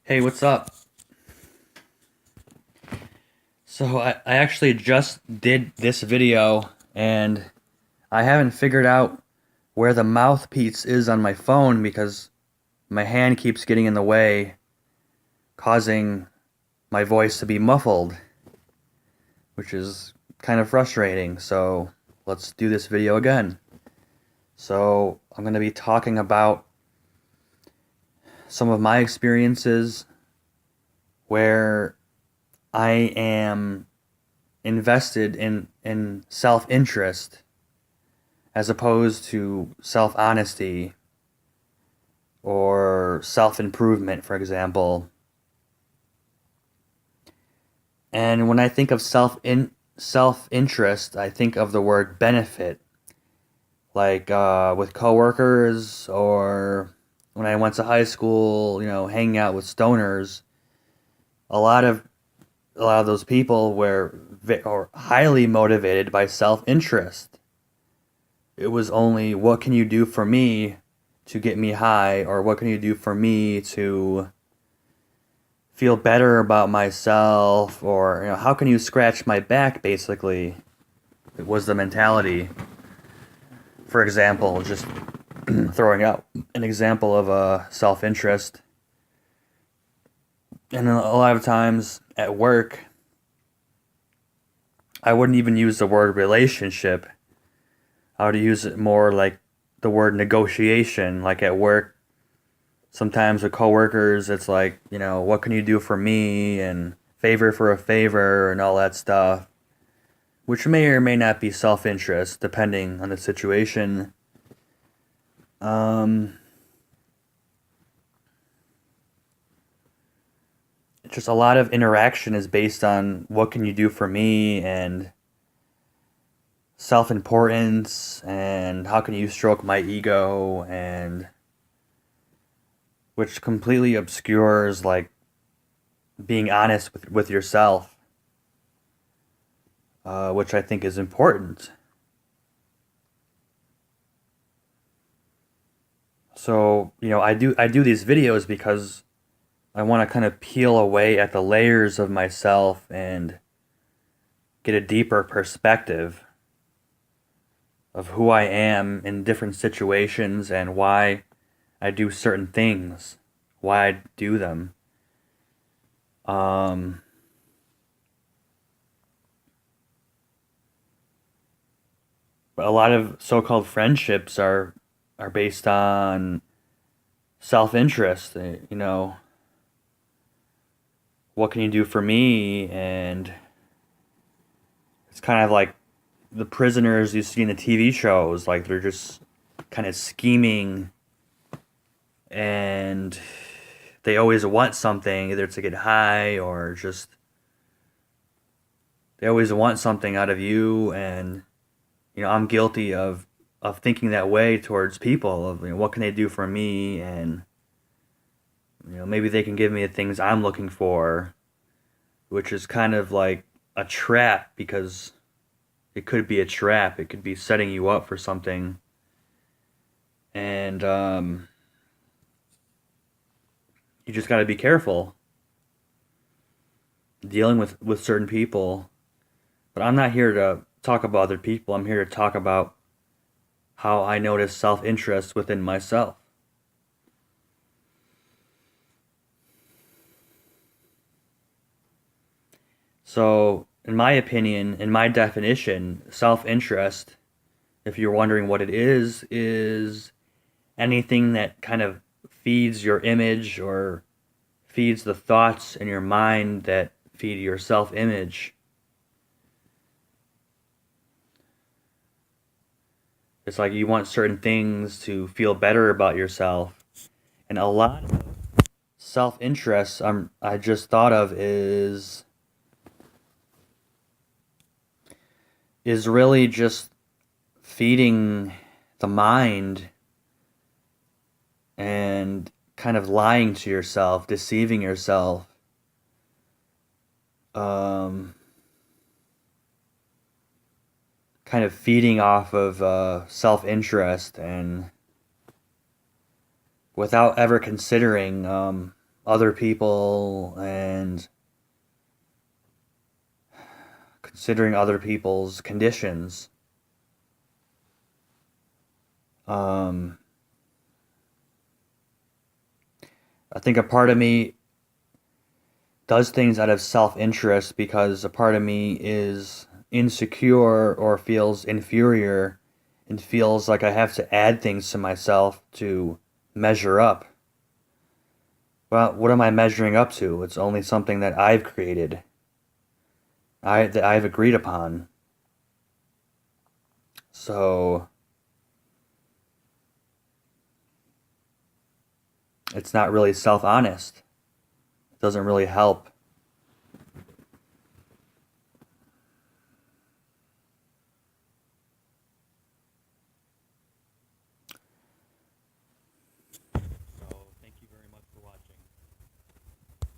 Hey, what's up? So I actually just did this video and I haven't figured out where the mouthpiece is on my phone because my hand keeps getting in the way, causing my voice to be muffled, which is kind of frustrating. So let's do this video again. So I'm going to be talking about some of my experiences where I am invested in self-interest as opposed to self-honesty or self-improvement, for example. And when I think of self-interest, I think of the word benefit, like with coworkers or when I went to high school, hanging out with stoners. A lot of a lot of those people were highly motivated by self-interest. It was only what can you do for me to get me high, or what can you do for me to feel better about myself, or how can you scratch my back, basically. It was the mentality. For example, just throwing out an example of self-interest. And a lot of times at work, I wouldn't even use the word relationship. I would use it more like the word negotiation. Like at work, sometimes with coworkers, it's like, what can you do for me, and favor for a favor, and all that stuff, which may or may not be self-interest, depending on the situation. Just a lot of interaction is based on what can you do for me, and self-importance, and how can you stroke my ego, and which completely obscures like being honest with yourself, which I think is important. So I do these videos because I want to kind of peel away at the layers of myself and get a deeper perspective of who I am in different situations and why I do certain things, why I do them. Um, but a lot of so-called friendships are based on self-interest. What can you do for me? And it's kind of like the prisoners you see in the TV shows, like they're just kind of scheming, and they always want something, either to get high or just they always want something out of you. And I'm guilty of thinking that way towards people, of what can they do for me, and maybe they can give me the things I'm looking for, which is kind of like a trap, because it could be a trap. It could be setting you up for something. And you just got to be careful dealing with certain people. But I'm not here to talk about other people. I'm here to talk about how I notice self-interest within myself. So, in my opinion, in my definition, self-interest, if you're wondering what it is anything that kind of feeds your image, or feeds the thoughts in your mind that feed your self-image. It's like you want certain things to feel better about yourself. And a lot of self-interest I just thought of is really just feeding the mind and kind of lying to yourself, deceiving yourself. Um, Kind of feeding off of self-interest, and without ever considering other people and considering other people's conditions. Um, I think a part of me does things out of self-interest because a part of me is insecure or feels inferior and feels like I have to add things to myself to measure up. Well, what am I measuring up to? It's only something that I've created, that I've agreed upon. So it's not really self-honest. It doesn't really help.